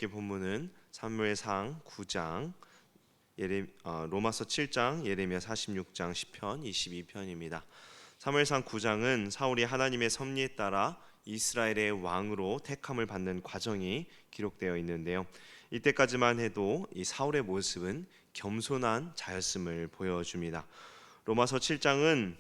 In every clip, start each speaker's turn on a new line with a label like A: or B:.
A: 본문은 사무엘상 9장, 로마서 7장, 예레미야 46장, 시편 22편입니다. 사무엘상 9장은 사울이 하나님의 섭리에 따라 이스라엘의 왕으로 택함을 받는 과정이 기록되어 있는데요. 이때까지만 해도 이 사울의 모습은 겸손한 자였음을 보여줍니다. 로마서 7장은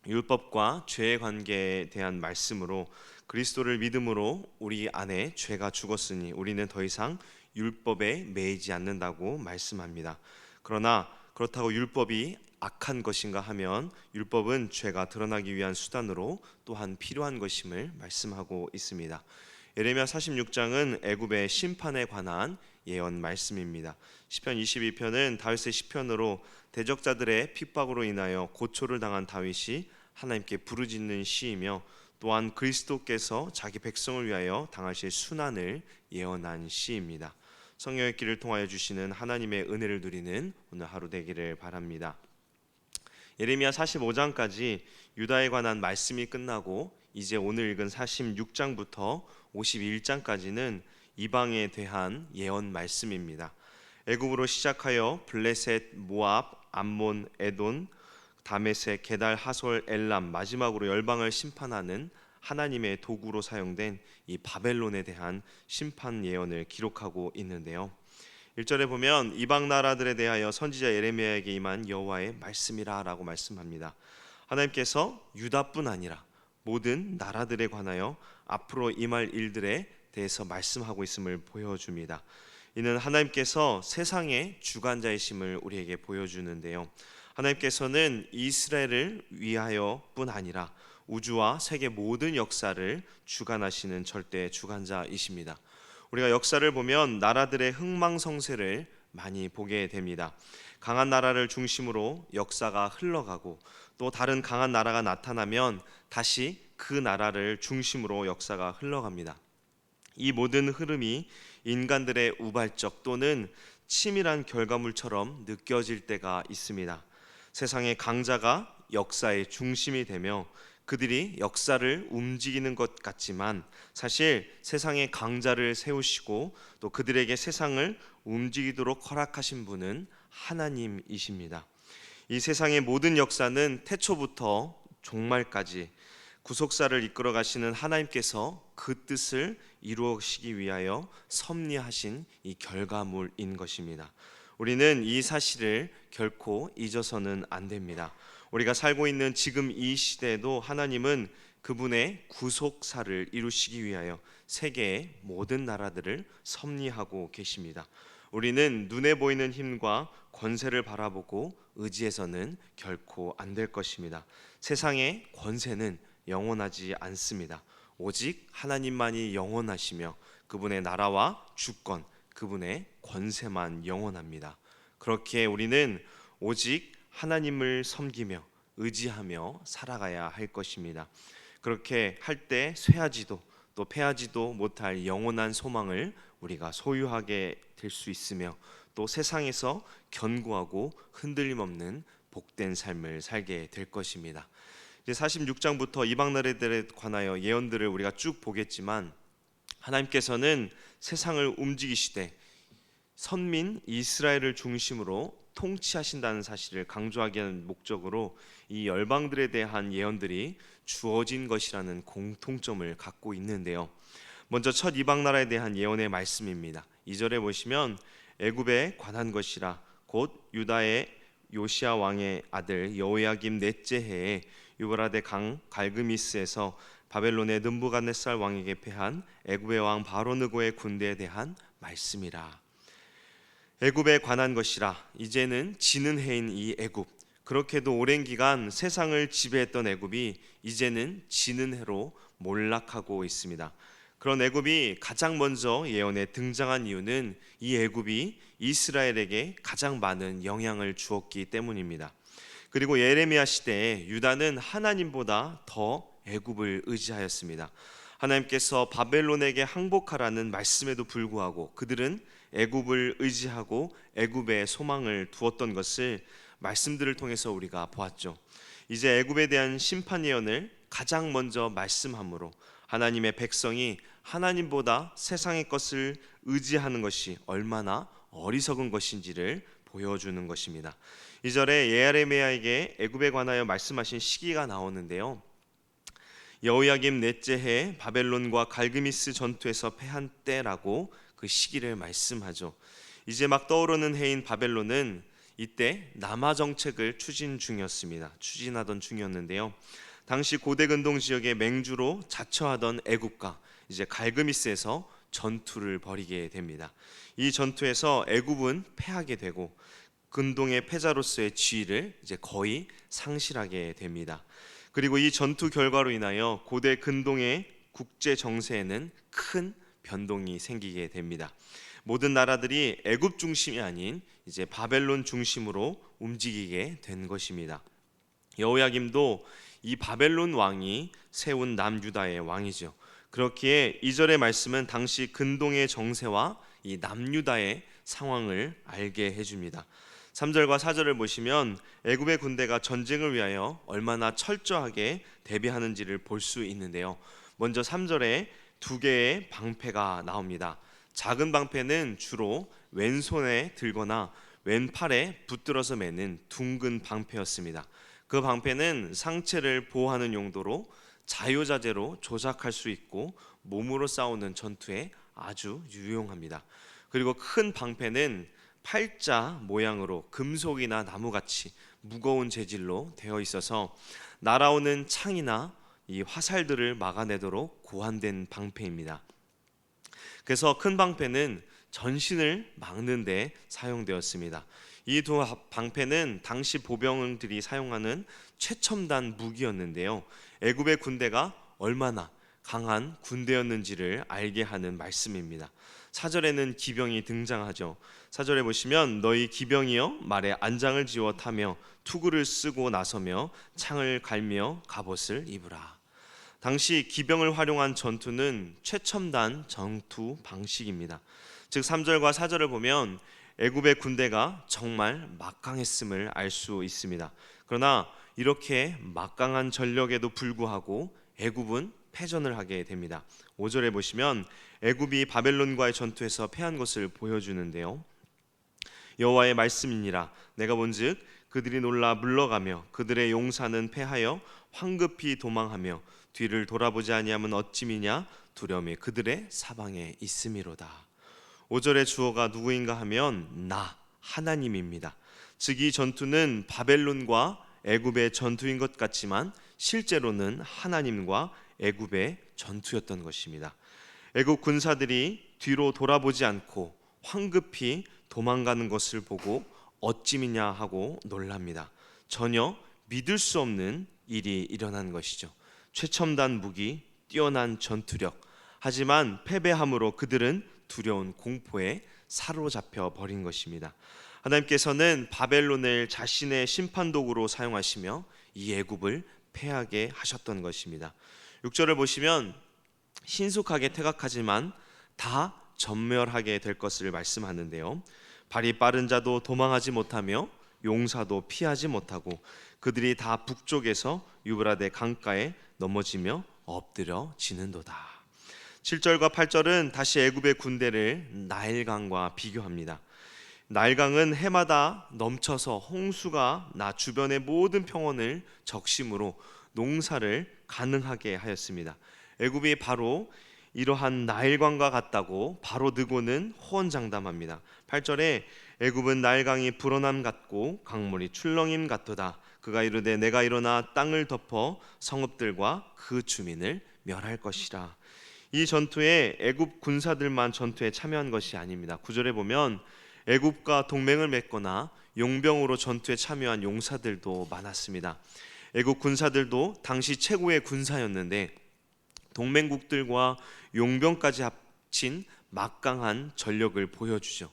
A: 율법과 죄의 관계에 대한 말씀으로 그리스도를 믿음으로 우리 안에 죄가 죽었으니 우리는 더 이상 율법에 매이지 않는다고 말씀합니다. 그러나 그렇다고 율법이 악한 것인가 하면 율법은 죄가 드러나기 위한 수단으로 또한 필요한 것임을 말씀하고 있습니다. 예레미야 46장은 애굽의 심판에 관한 예언 말씀입니다. 시편 22편은 다윗의 시편으로 대적자들의 핍박으로 인하여 고초를 당한 다윗이 하나님께 부르짖는 시이며 또한 그리스도께서 자기 백성을 위하여 당하실 순환을 예언한 시입니다. 성령의 길을 통하여 주시는 하나님의 은혜를 누리는 오늘 하루 되기를 바랍니다. 예레미야 45장까지 유다에 관한 말씀이 끝나고 이제 오늘 읽은 46장부터 51장까지는 이방에 대한 예언 말씀입니다. 애굽으로 시작하여 블레셋, 모압, 암몬, 에돈, 다메섹, 게달, 하솔, 엘람, 마지막으로 열방을 심판하는 하나님의 도구로 사용된 이 바벨론에 대한 심판 예언을 기록하고 있는데요. 1절에 보면 이방 나라들에 대하여 선지자 예레미야에게 임한 여호와의 말씀이라라고 말씀합니다. 하나님께서 유다뿐 아니라 모든 나라들에 관하여 앞으로 임할 일들에 대해서 말씀하고 있음을 보여줍니다. 이는 하나님께서 세상의 주관자이심을 우리에게 보여주는데요. 하나님께서는 이스라엘을 위하여뿐 아니라 우주와 세계 모든 역사를 주관하시는 절대 주관자이십니다. 우리가 역사를 보면 나라들의 흥망성쇠를 많이 보게 됩니다. 강한 나라를 중심으로 역사가 흘러가고 또 다른 강한 나라가 나타나면 다시 그 나라를 중심으로 역사가 흘러갑니다. 이 모든 흐름이 인간들의 우발적 또는 치밀한 결과물처럼 느껴질 때가 있습니다. 세상의 강자가 역사의 중심이 되며 그들이 역사를 움직이는 것 같지만 사실 세상의 강자를 세우시고 또 그들에게 세상을 움직이도록 허락하신 분은 하나님이십니다. 이 세상의 모든 역사는 태초부터 종말까지 구속사를 이끌어 가시는 하나님께서 그 뜻을 이루시기 위하여 섭리하신 이 결과물인 것입니다. 우리는 이 사실을 결코 잊어서는 안 됩니다. 우리가 살고 있는 지금 이 시대에도 하나님은 그분의 구속사를 이루시기 위하여 세계의 모든 나라들을 섭리하고 계십니다. 우리는 눈에 보이는 힘과 권세를 바라보고 의지해서는 결코 안 될 것입니다. 세상의 권세는 영원하지 않습니다. 오직 하나님만이 영원하시며 그분의 나라와 주권, 그분의 권세만 영원합니다. 그렇기에 우리는 오직 하나님을 섬기며 의지하며 살아가야 할 것입니다. 그렇게 할 때 쇠하지도 또 패하지도 못할 영원한 소망을 우리가 소유하게 될 수 있으며 또 세상에서 견고하고 흔들림 없는 복된 삶을 살게 될 것입니다. 이제 46장부터 이방 나라들에 관하여 예언들을 우리가 쭉 보겠지만 하나님께서는 세상을 움직이시되 선민 이스라엘을 중심으로 통치하신다는 사실을 강조하기 위한 목적으로 이 열방들에 대한 예언들이 주어진 것이라는 공통점을 갖고 있는데요. 먼저 첫 이방 나라에 대한 예언의 말씀입니다. 2절에 보시면 애굽에 관한 것이라 곧 유다의 요시야 왕의 아들 여호야김 넷째 해에 유브라데 강 갈그미스에서 바벨론의 느부갓네살 왕에게 패한 애굽의 왕 바로느고의 군대에 대한 말씀이라. 애굽에 관한 것이라. 이제는 지는 해인 이 애굽, 그렇게도 오랜 기간 세상을 지배했던 애굽이 이제는 지는 해로 몰락하고 있습니다. 그런 애굽이 가장 먼저 예언에 등장한 이유는 이 애굽이 이스라엘에게 가장 많은 영향을 주었기 때문입니다. 그리고 예레미야 시대에 유다는 하나님보다 더 애굽을 의지하였습니다. 하나님께서 바벨론에게 항복하라는 말씀에도 불구하고 그들은 애굽을 의지하고 애굽에 소망을 두었던 것을 말씀들을 통해서 우리가 보았죠. 이제 애굽에 대한 심판 예언을 가장 먼저 말씀함으로 하나님의 백성이 하나님보다 세상의 것을 의지하는 것이 얼마나 어리석은 것인지를 보여주는 것입니다. 2절에 예레미야에게 애굽에 관하여 말씀하신 시기가 나오는데요. 여호야김 넷째 해 바벨론과 갈그미스 전투에서 패한 때라고 그 시기를 말씀하죠. 이제 막 떠오르는 해인 바벨론은 이때 남하 정책을 추진하던 중이었는데요. 당시 고대 근동 지역의 맹주로 자처하던 애굽과 이제 갈그미스에서 전투를 벌이게 됩니다. 이 전투에서 애굽은 패하게 되고 근동의 패자로서의 지위를 이제 거의 상실하게 됩니다. 그리고 이 전투 결과로 인하여 고대 근동의 국제 정세에는 큰 변동이 생기게 됩니다. 모든 나라들이 애굽 중심이 아닌 이제 바벨론 중심으로 움직이게 된 것입니다. 여호야김도 이 바벨론 왕이 세운 남유다의 왕이죠. 그렇기에 2절의 말씀은 당시 근동의 정세와 이 남유다의 상황을 알게 해줍니다. 3절과 4절을 보시면 애굽의 군대가 전쟁을 위하여 얼마나 철저하게 대비하는지를 볼 수 있는데요. 먼저 3절에 두 개의 방패가 나옵니다. 작은 방패는 주로 왼손에 들거나 왼팔에 붙들어서 매는 둥근 방패였습니다. 그 방패는 상체를 보호하는 용도로 자유자재로 조작할 수 있고 몸으로 싸우는 전투에 아주 유용합니다. 그리고 큰 방패는 팔자 모양으로 금속이나 나무같이 무거운 재질로 되어 있어서 날아오는 창이나 이 화살들을 막아내도록 고안된 방패입니다. 그래서 큰 방패는 전신을 막는 데 사용되었습니다. 이 두 방패는 당시 보병들이 사용하는 최첨단 무기였는데요. 애굽의 군대가 얼마나 강한 군대였는지를 알게 하는 말씀입니다. 4절에는 기병이 등장하죠. 4절에 보시면 너희 기병이여 말에 안장을 지워 타며 투구를 쓰고 나서며 창을 갈며 갑옷을 입으라. 당시 기병을 활용한 전투는 최첨단 전투 방식입니다. 즉 3절과 4절을 보면 애굽의 군대가 정말 막강했음을 알 수 있습니다. 그러나 이렇게 막강한 전력에도 불구하고 애굽은 패전을 하게 됩니다. 5절에 보시면 애굽이 바벨론과의 전투에서 패한 것을 보여주는데요. 여호와의 말씀이니라 내가 본즉 그들이 놀라 물러가며 그들의 용사는 패하여 황급히 도망하며 뒤를 돌아보지 아니하면 어찌미냐 두려움이 그들의 사방에 있음이로다. 5절의 주어가 누구인가 하면 나 하나님입니다. 즉 이 전투는 바벨론과 애굽의 전투인 것 같지만 실제로는 하나님과 애굽의 전투였던 것입니다. 애굽 군사들이 뒤로 돌아보지 않고 황급히 도망가는 것을 보고 어찌미냐 하고 놀랍니다. 전혀 믿을 수 없는 일이 일어난 것이죠. 최첨단 무기, 뛰어난 전투력, 하지만 패배함으로 그들은 두려운 공포에 사로잡혀 버린 것입니다. 하나님께서는 바벨론을 자신의 심판도구로 사용하시며 이 애굽을 패하게 하셨던 것입니다. 6절을 보시면 신속하게 퇴각하지만 다 전멸하게 될 것을 말씀하는데요. 발이 빠른 자도 도망하지 못하며 용사도 피하지 못하고 그들이 다 북쪽에서 유브라데 강가에 넘어지며 엎드려지는도다. 7절과 8절은 다시 애굽의 군대를 나일강과 비교합니다. 나일강은 해마다 넘쳐서 홍수가 나 주변의 모든 평원을 적심으로 농사를 가능하게 하였습니다. 애굽이 바로 이러한 나일강과 같다고 바로 느고는 호언장담합니다. 8절에 애굽은 나일강이 불어남 같고 강물이 출렁임 같도다. 그가 이르되 내가 일어나 땅을 덮어 성읍들과 그 주민을 멸할 것이라. 이 전투에 애굽 군사들만 전투에 참여한 것이 아닙니다. 9절에 보면 애굽과 동맹을 맺거나 용병으로 전투에 참여한 용사들도 많았습니다. 애굽 군사들도 당시 최고의 군사였는데 동맹국들과 용병까지 합친 막강한 전력을 보여주죠.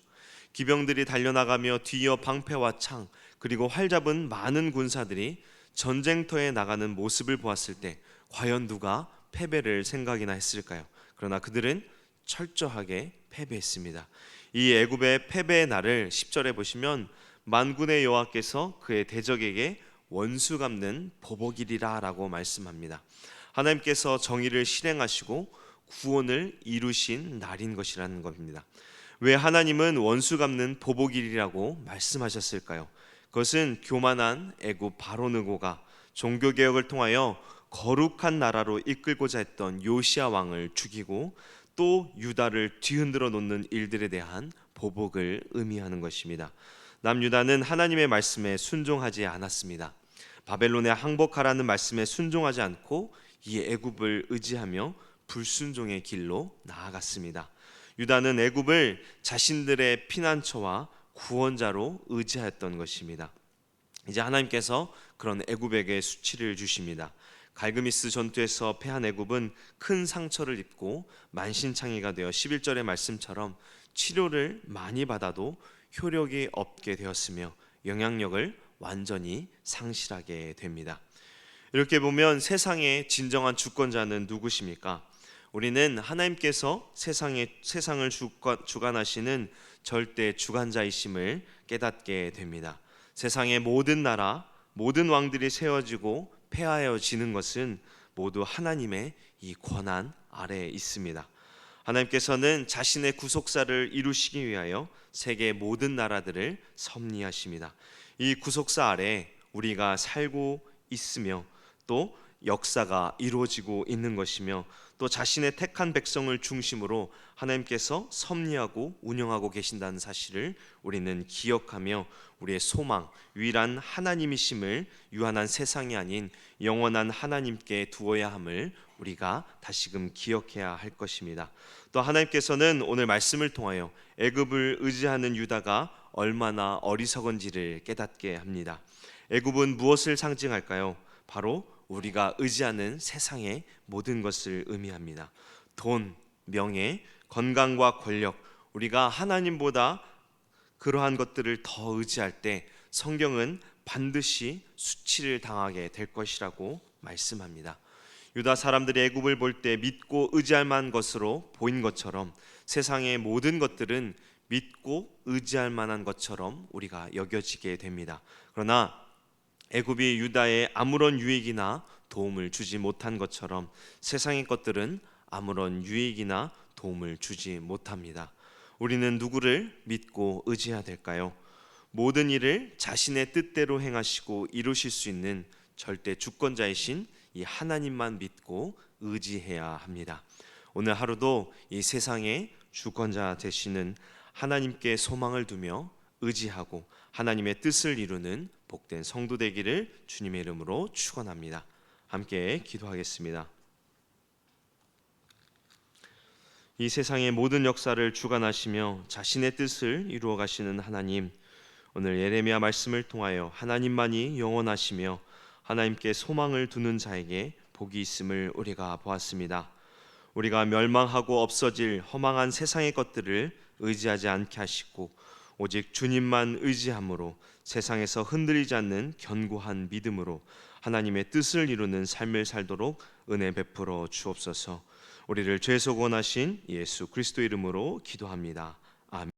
A: 기병들이 달려나가며 뒤이어 방패와 창 그리고 활 잡은 많은 군사들이 전쟁터에 나가는 모습을 보았을 때 과연 누가 패배를 생각이나 했을까요? 그러나 그들은 철저하게 패배했습니다. 이 애굽의 패배의 날을 10절에 보시면 만군의 여호와께서 그의 대적에게 원수 갚는 보복일이라 라고 말씀합니다. 하나님께서 정의를 실행하시고 구원을 이루신 날인 것이라는 겁니다. 왜 하나님은 원수 갚는 보복일이라고 말씀하셨을까요? 그것은 교만한 애굽 바로 느고가 종교개혁을 통하여 거룩한 나라로 이끌고자 했던 요시야 왕을 죽이고 또 유다를 뒤흔들어 놓는 일들에 대한 보복을 의미하는 것입니다. 남유다는 하나님의 말씀에 순종하지 않았습니다. 바벨론에 항복하라는 말씀에 순종하지 않고 이 애굽을 의지하며 불순종의 길로 나아갔습니다. 유다는 애굽을 자신들의 피난처와 구원자로 의지하였던 것입니다. 이제 하나님께서 그런 애굽에게 수치를 주십니다. 갈그미스 전투에서 패한 애굽은 큰 상처를 입고 만신창이가 되어 11절의 말씀처럼 치료를 많이 받아도 효력이 없게 되었으며 영향력을 완전히 상실하게 됩니다. 이렇게 보면 세상의 진정한 주권자는 누구십니까? 우리는 하나님께서 세상을 주관하시는 절대 주관자이심을 깨닫게 됩니다. 세상의 모든 나라, 모든 왕들이 세워지고 폐하여지는 것은 모두 하나님의 이 권한 아래에 있습니다. 하나님께서는 자신의 구속사를 이루시기 위하여 세계 모든 나라들을 섭리하십니다. 이 구속사 아래 우리가 살고 있으며 또 역사가 이루어지고 있는 것이며 또 자신의 택한 백성을 중심으로 하나님께서 섭리하고 운영하고 계신다는 사실을 우리는 기억하며 우리의 소망, 유일한 하나님이심을 유한한 세상이 아닌 영원한 하나님께 두어야 함을 우리가 다시금 기억해야 할 것입니다. 또 하나님께서는 오늘 말씀을 통하여 애굽을 의지하는 유다가 얼마나 어리석은지를 깨닫게 합니다. 애굽은 무엇을 상징할까요? 바로 우리가 의지하는 세상의 모든 것을 의미합니다. 돈, 명예, 건강과 권력, 우리가 하나님보다 그러한 것들을 더 의지할 때 성경은 반드시 수치를 당하게 될 것이라고 말씀합니다. 유다 사람들이 애굽을 볼 때 믿고 의지할 만한 것으로 보인 것처럼 세상의 모든 것들은 믿고 의지할 만한 것처럼 우리가 여겨지게 됩니다. 그러나 애굽이 유다에 아무런 유익이나 도움을 주지 못한 것처럼 세상의 것들은 아무런 유익이나 도움을 주지 못합니다. 우리는 누구를 믿고 의지해야 될까요? 모든 일을 자신의 뜻대로 행하시고 이루실 수 있는 절대 주권자이신 이 하나님만 믿고 의지해야 합니다. 오늘 하루도 이 세상의 주권자 되시는 하나님께 소망을 두며 의지하고 하나님의 뜻을 이루는 복된 성도 되기를 주님의 이름으로 축원합니다. 함께 기도하겠습니다. 이 세상의 모든 역사를 주관하시며 자신의 뜻을 이루어 가시는 하나님, 오늘 예레미야 말씀을 통하여 하나님만이 영원하시며 하나님께 소망을 두는 자에게 복이 있음을 우리가 보았습니다. 우리가 멸망하고 없어질 허망한 세상의 것들을 의지하지 않게 하시고 오직 주님만 의지함으로 세상에서 흔들리지 않는 견고한 믿음으로 하나님의 뜻을 이루는 삶을 살도록 은혜 베풀어 주옵소서. 우리를 죄속 원하신 예수 그리스도 이름으로 기도합니다. 아멘.